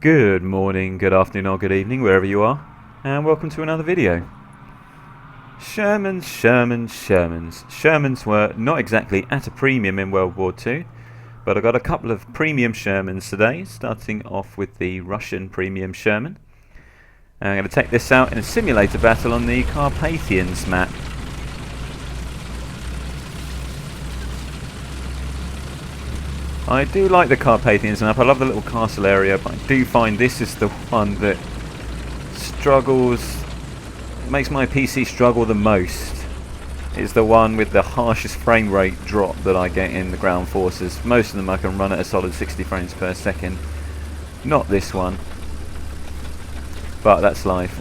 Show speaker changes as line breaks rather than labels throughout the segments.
Good morning, good afternoon or good evening wherever you are, and welcome to another video. Shermans. Shermans were not exactly at a premium in World War II, but I got a couple of premium Shermans today, starting off with the Russian premium Sherman. I'm going to take this out in a simulator battle on the Carpathians map. I do like the Carpathians map. I love the little castle area, but I do find this is the one that makes my PC struggle the most. It's the one with the harshest frame rate drop that I get in the ground forces. Most of them I can run at a solid 60 frames per second. Not this one, but that's life.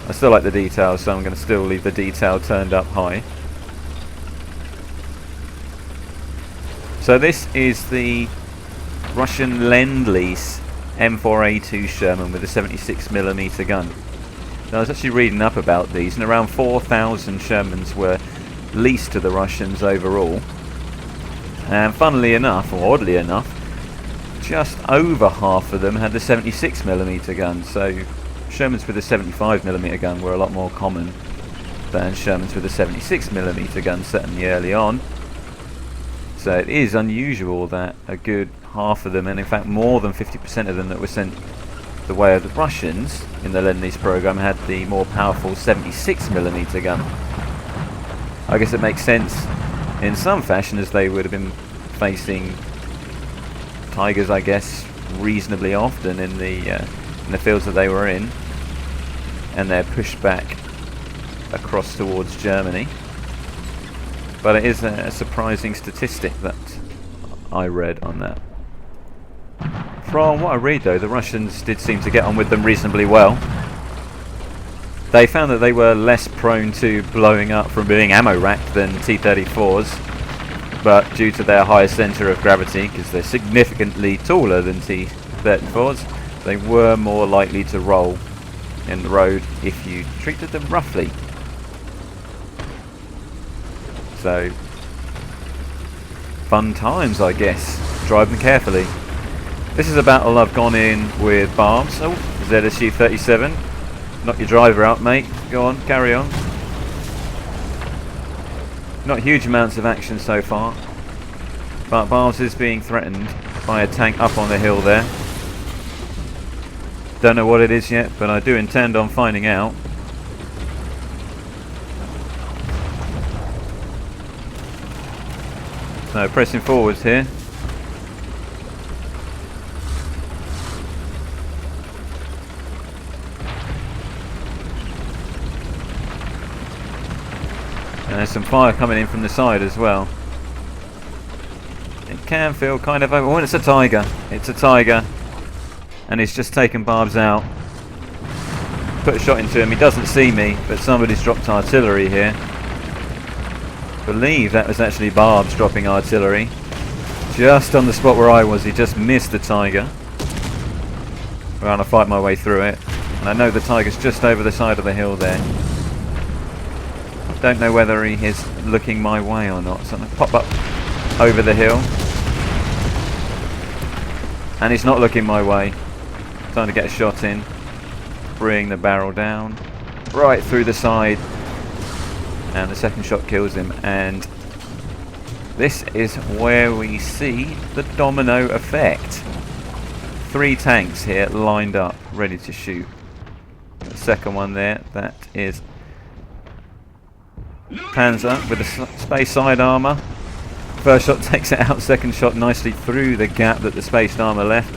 I still like the details, so I'm going to still leave the detail turned up high. So this is the Russian Lend Lease M4A2 Sherman with a 76mm gun. Now, I was actually reading up about these, and around 4,000 Shermans were leased to the Russians overall. And funnily enough, or oddly enough, just over half of them had the 76mm gun. So Shermans with a 75mm gun were a lot more common than Shermans with a 76mm gun, certainly early on. So it is unusual that a good half of them, and in fact more than 50% of them that were sent the way of the Russians in the Lend Lease program, had the more powerful 76mm gun. I guess it makes sense in some fashion, as they would have been facing Tigers, I guess, reasonably often in the fields that they were in, and they're pushed back across towards Germany. But it is a surprising statistic that I read on that. From what I read though, the Russians did seem to get on with them reasonably well. They found that they were less prone to blowing up from being ammo racked than T-34s, but due to their higher centre of gravity, because they're significantly taller than T-34s, they were more likely to roll in the road if you treated them roughly. So, fun times, I guess. Drive them carefully. This is a battle I've gone in with barbs. Oh, ZSU 37. Knock your driver out, mate. Go on, carry on. Not huge amounts of action so far, but barbs is being threatened by a tank up on the hill there. Don't know what it is yet, but I do intend on finding out. So pressing forwards here. And there's some fire coming in from the side as well. It can feel kind of over. Oh, it's a Tiger. It's a Tiger. And he's just taken barbs out. Put a shot into him. He doesn't see me, but somebody's dropped artillery here. I believe that was actually barbs dropping artillery. Just on the spot where I was, he just missed the Tiger. I'm going to fight my way through it. And I know the Tiger's just over the side of the hill there. Don't know whether he is looking my way or not. So I'm going to pop up over the hill. And he's not looking my way. Trying to get a shot in. Bring the barrel down. Right through the side. And the second shot kills him, and this is where we see the domino effect. 3 tanks here lined up, ready to shoot. The second one there, that is Panzer with the space side armour. First shot takes it out, second shot nicely through the gap that the spaced armour left.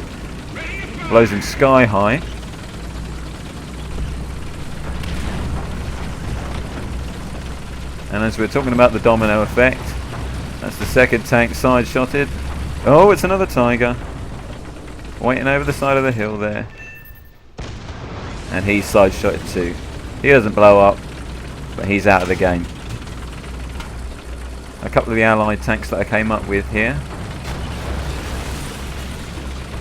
Blows him sky high. And as we're talking about the domino effect, that's the second tank side shotted. Oh, it's another Tiger. Waiting over the side of the hill there. And he's side shotted too. He doesn't blow up, but he's out of the game. A couple of the allied tanks that I came up with here.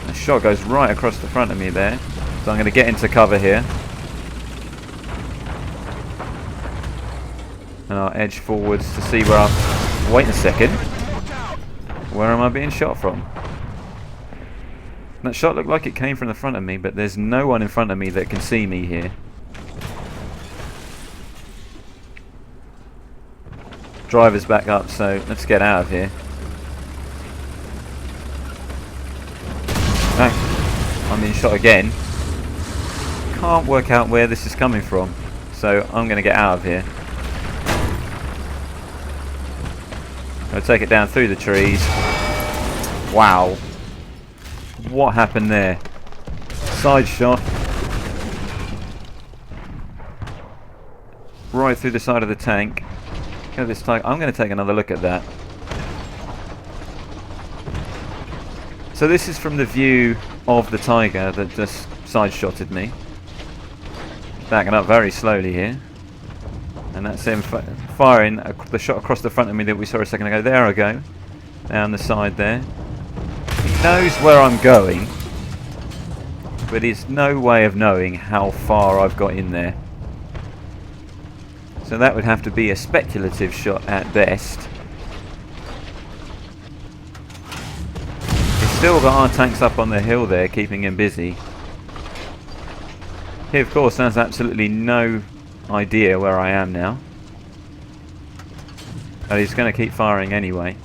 The shot goes right across the front of me there. So I'm going to get into cover here. And I'll edge forwards to see where I'm... Wait a second. Where am I being shot from? That shot looked like it came from the front of me, but there's no one in front of me that can see me here. Driver's back up, so let's get out of here. Oh, I'm being shot again. Can't work out where this is coming from, so I'm going to get out of here. I'll take it down through the trees. Wow. What happened there? Side shot. Right through the side of the tank. Look at this tank. I'm going to take another look at that. So this is from the view of the tiger that just side-shotted me. Backing up very slowly here. And that's him firing the shot across the front of me that we saw a second ago. There I go. Down the side there. He knows where I'm going, but there's no way of knowing how far I've got in there. So that would have to be a speculative shot at best. He's still got our tanks up on the hill there, keeping him busy. He of course has absolutely no idea where I am now. But he's going to keep firing anyway.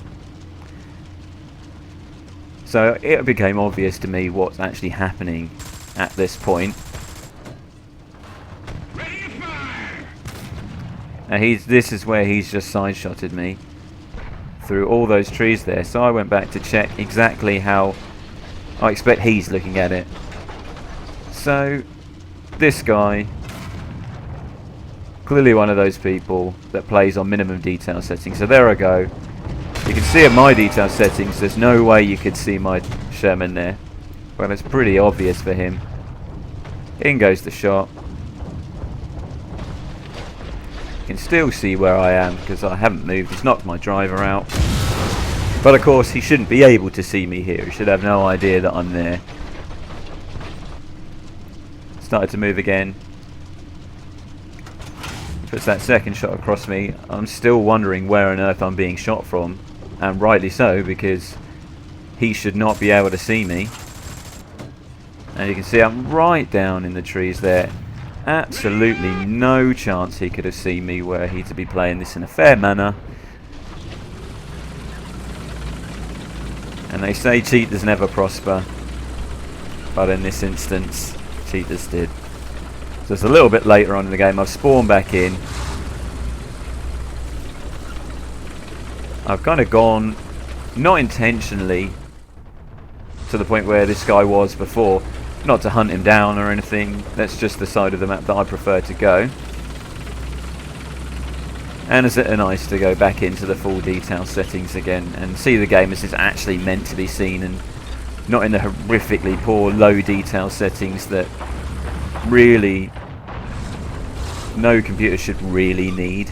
So it became obvious to me what's actually happening at this point. Now this is where he's just side-shotted me through all those trees there. So I went back to check exactly how I expect he's looking at it. So this guy, clearly one of those people that plays on minimum detail settings. So there I go. You can see at my detail settings, there's no way you could see my Sherman there. Well, it's pretty obvious for him. In goes the shot. You can still see where I am because I haven't moved. He's knocked my driver out. But of course, he shouldn't be able to see me here. He should have no idea that I'm there. Started to move again. Puts that second shot across me. I'm still wondering where on earth I'm being shot from. And rightly so, because he should not be able to see me. And you can see I'm right down in the trees there. Absolutely no chance he could have seen me were he to be playing this in a fair manner. And they say cheaters never prosper. But in this instance, cheaters did. So it's a little bit later on in the game. I've spawned back in. I've kind of gone, not intentionally, to the point where this guy was before. Not to hunt him down or anything. That's just the side of the map that I prefer to go. And is it nice to go back into the full detail settings again and see the game as it's actually meant to be seen, and not in the horrifically poor low detail settings that really no computer should really need.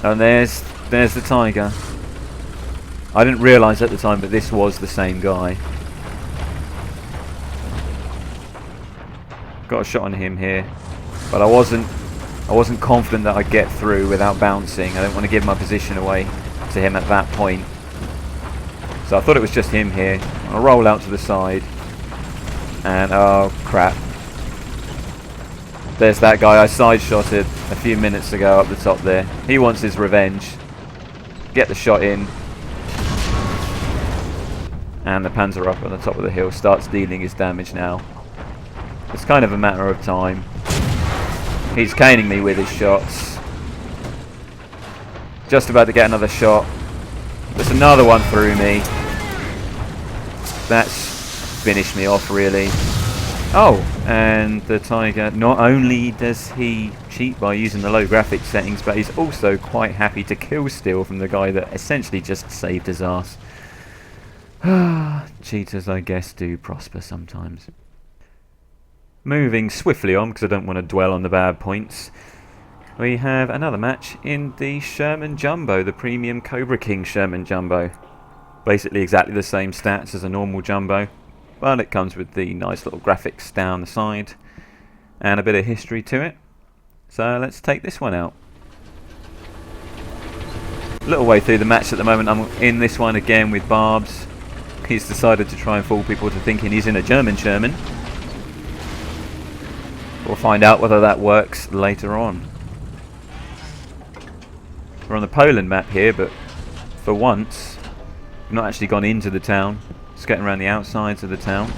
And there's the tiger. I didn't realise at the time, but this was the same guy. Got a shot on him here, but I wasn't confident that I'd get through without bouncing. I didn't want to give my position away to him at that point. So I thought it was just him here. I'll roll out to the side. And oh crap. There's that guy I side-shotted a few minutes ago up the top there. He wants his revenge. Get the shot in. And the Panzer up on the top of the hill starts dealing his damage now. It's kind of a matter of time. He's caning me with his shots. Just about to get another shot. There's another one through me. That's finished me off, really. Oh, and the tiger, not only does he cheat by using the low graphics settings, but he's also quite happy to kill steal from the guy that essentially just saved his ass. Cheaters, I guess, do prosper sometimes. Moving swiftly on, because I don't want to dwell on the bad points. We have another match in the Sherman Jumbo, the premium Cobra King Sherman Jumbo. Basically exactly the same stats as a normal Jumbo, but it comes with the nice little graphics down the side and a bit of history to it. So let's take this one out. A little way through the match at the moment. I'm in this one again with Barbs. He's decided to try and fool people to thinking he's in a German Sherman. We'll find out whether that works later on. We're on the Poland map here, but for once, we've not actually gone into the town. Just getting around the outsides of the town.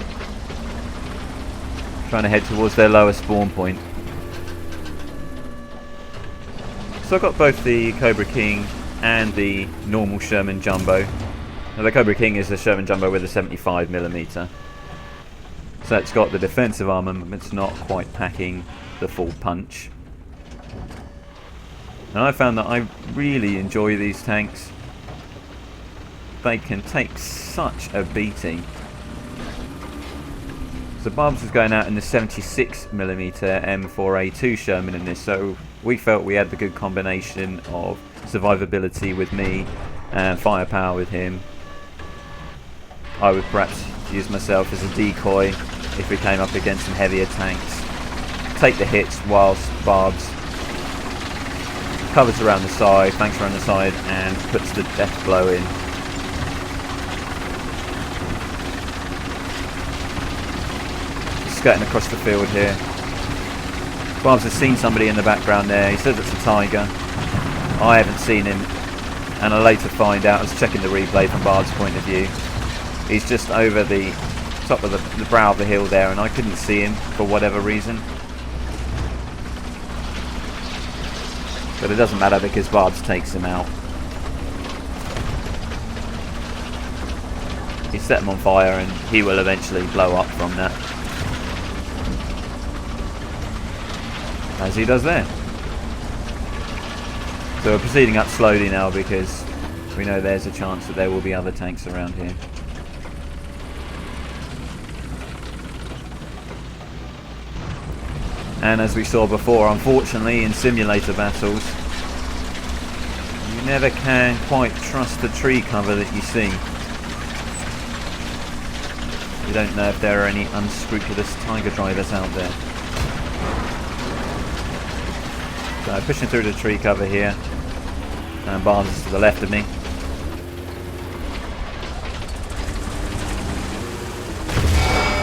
Trying to head towards their lower spawn point. So I've got both the Cobra King and the normal Sherman Jumbo. Now the Cobra King is a Sherman Jumbo with a 75mm. So it's got the defensive armour, but it's not quite packing the full punch. And I found that I really enjoy these tanks. They can take such a beating. So Barbs was going out in the 76mm M4A2 Sherman in this, so we felt we had the good combination of survivability with me and firepower with him. I would perhaps use myself as a decoy if we came up against some heavier tanks. Take the hits whilst Barbs covers around the side, flanks around the side, and puts the death blow in. Just skirting across the field here. Barbs has seen somebody in the background there. He says it's a tiger. I haven't seen him, and I later find out, I was checking the replay from Barb's point of view, he's just over the top of the brow of the hill there, and I couldn't see him for whatever reason. But it doesn't matter because Barbs takes him out. He set him on fire and he will eventually blow up from that. As he does there. So we're proceeding up slowly now because we know there's a chance that there will be other tanks around here. And as we saw before, unfortunately in simulator battles, you never can quite trust the tree cover that you see. You don't know if there are any unscrupulous tiger drivers out there. So pushing through the tree cover here, and Barnes is to the left of me.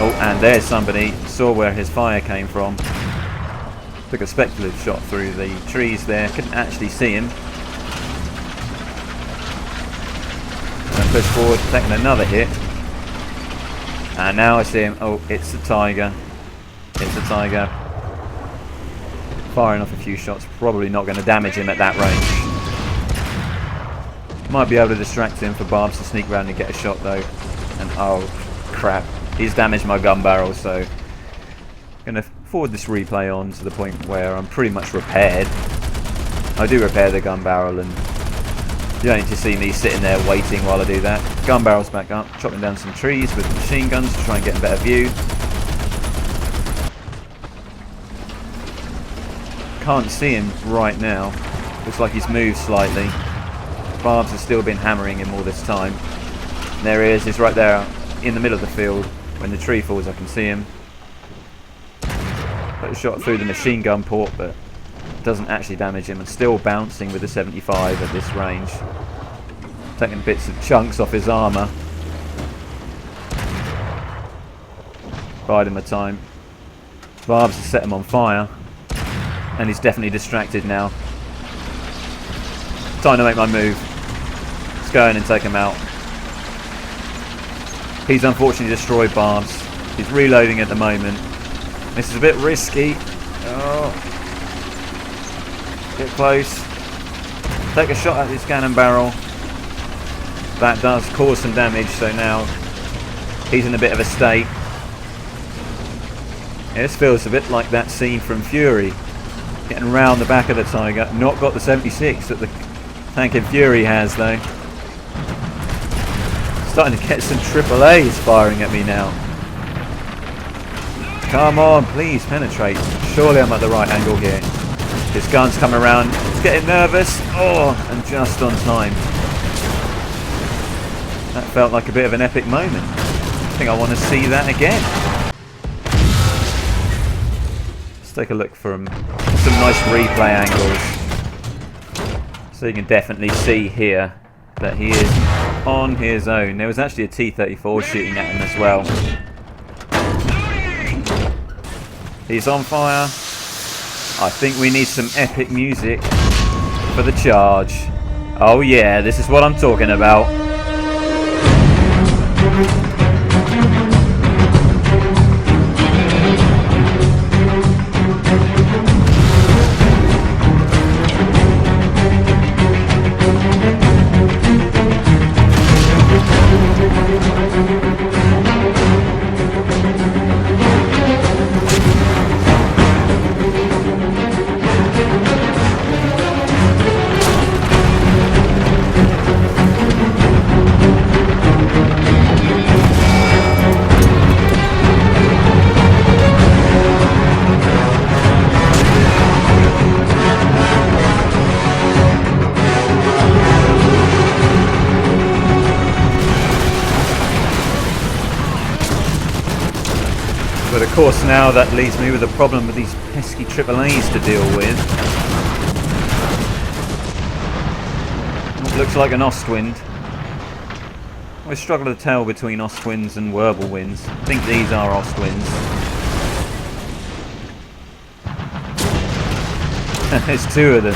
Oh, and there's somebody, saw where his fire came from. Took a speculative shot through the trees there, couldn't actually see him. And push forward, taking another hit. And now I see him. Oh, it's a tiger. It's a tiger. Firing off a few shots, probably not going to damage him at that range. Might be able to distract him for Barbs to sneak around and get a shot though. And oh crap, he's damaged my gun barrel, so I'm going to forward this replay on to the point where I'm pretty much repaired. I do repair the gun barrel, and you don't need to see me sitting there waiting while I do that. Gun barrel's back up, chopping down some trees with machine guns to try and get a better view. Can't see him right now. Looks like he's moved slightly. Barbs has still been hammering him all this time. And there he is, he's right there in the middle of the field. When the tree falls I can see him. Put a shot through the machine gun port, but doesn't actually damage him, and still bouncing with the 75 at this range. Taking bits of chunks off his armour. Bide him a time. Barbs has set him on fire. And he's definitely distracted now. Time to make my move. Let's go in and take him out. He's unfortunately destroyed Barbs. He's reloading at the moment. This is a bit risky. Oh. Get close. Take a shot at his cannon barrel. That does cause some damage, so now he's in a bit of a state. Yeah, this feels a bit like that scene from Fury. Getting round the back of the Tiger. Not got the 76 that the tank in Fury has though. Starting to get some AAAs firing at me now. Come on, please penetrate. Surely I'm at the right angle here. His gun's come around. He's getting nervous. Oh, and just on time. That felt like a bit of an epic moment. I think I want to see that again. Let's take a look from some nice replay angles. So you can definitely see here that he is on his own. There was actually a T-34 shooting at him as well. He's on fire. I think we need some epic music for the charge. Oh yeah, this is what I'm talking about. But of course now that leaves me with a problem with these pesky AAAs to deal with. Looks like an Ostwind. I struggle to tell between Ostwinds and Wirbelwinds. I think these are Ostwinds. There's two of them.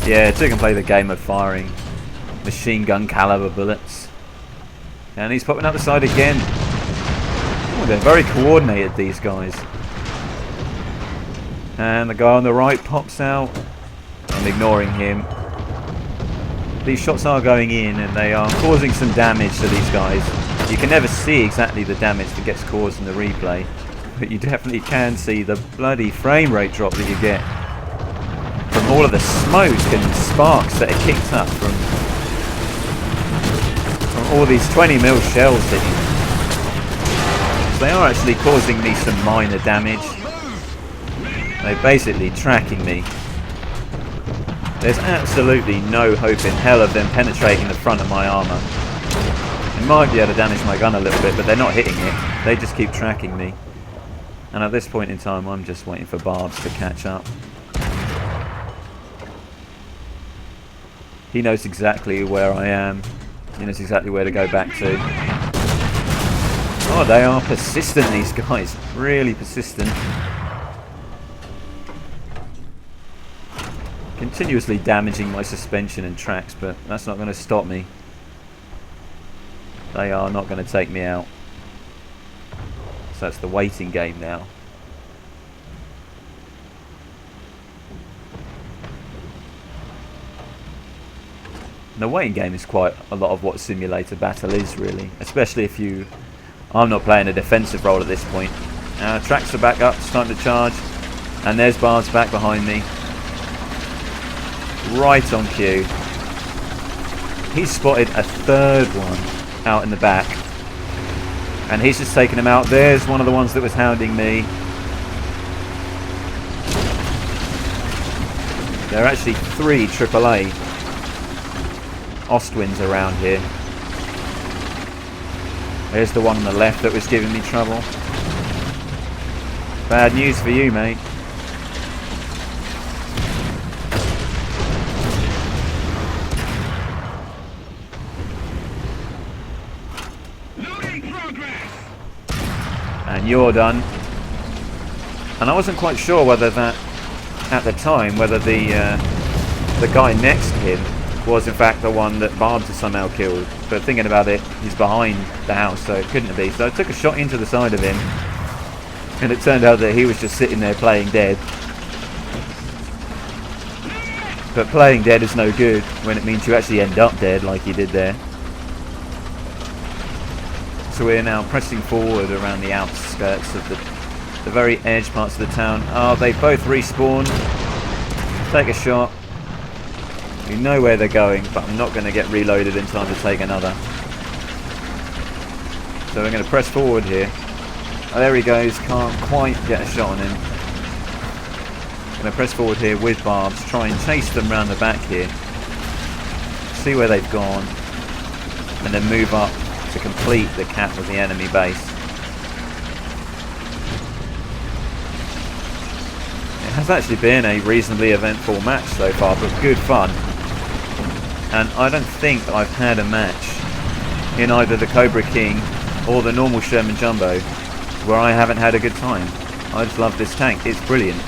Yeah, two can play the game of firing machine gun caliber bullets. And he's popping up the side again. Oh, they're very coordinated, these guys. And the guy on the right pops out. I'm ignoring him. These shots are going in and they are causing some damage to these guys. You can never see exactly the damage that gets caused in the replay, but you definitely can see the bloody frame rate drop that you get from all of the smoke and sparks that are kicked up from all these 20mm shells hitting. So they are actually causing me some minor damage. They're basically tracking me. There's absolutely no hope in hell of them penetrating the front of my armour. They might be able to damage my gun a little bit, but they're not hitting it. They just keep tracking me. And at this point in time, I'm just waiting for Barbs to catch up. He knows exactly where I am. He knows exactly where to go back to. Oh, they are persistent, these guys. Really persistent. Continuously damaging my suspension and tracks, but that's not going to stop me. They are not going to take me out. So that's the waiting game now. The waiting game is quite a lot of what simulator battle is, really, especially if you... I'm not playing a defensive role at this point. Tracks are back up, it's time to charge, and there's Barbs back behind me. Right on cue. He's spotted a third one out in the back, and he's just taken him out. There's one of the ones that was hounding me. There are actually 3 AAA Ostwinds around here. There's the one on the left that was giving me trouble. Bad news for you, mate. And you're done. And I wasn't quite sure whether that, at the time, whether the guy next to him was in fact the one that Barbs had somehow killed. But thinking about it, he's behind the house, so it couldn't be. So I took a shot into the side of him, and it turned out that he was just sitting there playing dead. But playing dead is no good when it means you actually end up dead like you did there. So we're now pressing forward around the outskirts of the very edge parts of the town. Oh, they both respawn. Take a shot. We know where they're going, but I'm not going to get reloaded in time to take another. So we're going to press forward here. Oh, there he goes. Can't quite get a shot on him. Going to press forward here with Barbs. Try and chase them around the back here. See where they've gone. And then move up to complete the cap of the enemy base. It has actually been a reasonably eventful match so far, but good fun. And I don't think I've had a match in either the Cobra King or the normal Sherman Jumbo where I haven't had a good time. I just love this tank. It's brilliant.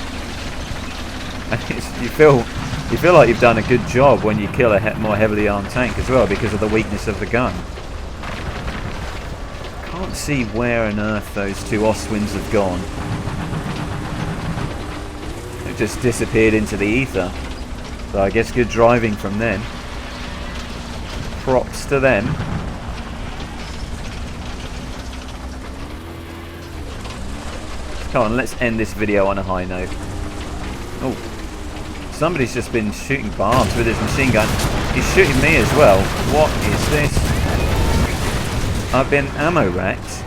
And you feel like you've done a good job when you kill a more heavily armed tank as well, because of the weakness of the gun. Can't see where on earth those two Oswins have gone. They've just disappeared into the ether. So I guess good driving from them. Props to them. Come on, let's end this video on a high note. Oh, somebody's just been shooting bombs with his machine gun. He's shooting me as well. What is this? I've been ammo racked.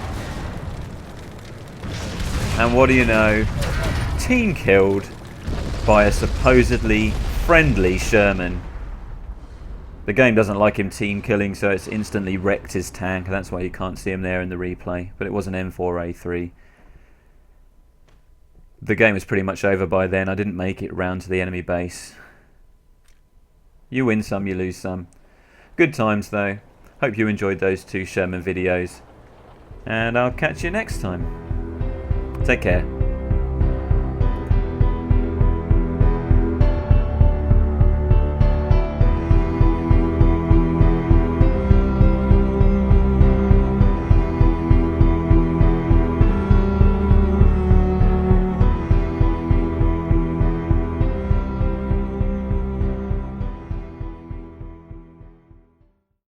And what do you know? Team killed by a supposedly friendly Sherman. The game doesn't like him team killing, so it's instantly wrecked his tank. That's why you can't see him there in the replay. But it was an M4A3. The game was pretty much over by then. I didn't make it round to the enemy base. You win some, you lose some. Good times though. Hope you enjoyed those two Sherman videos. And I'll catch you next time. Take care.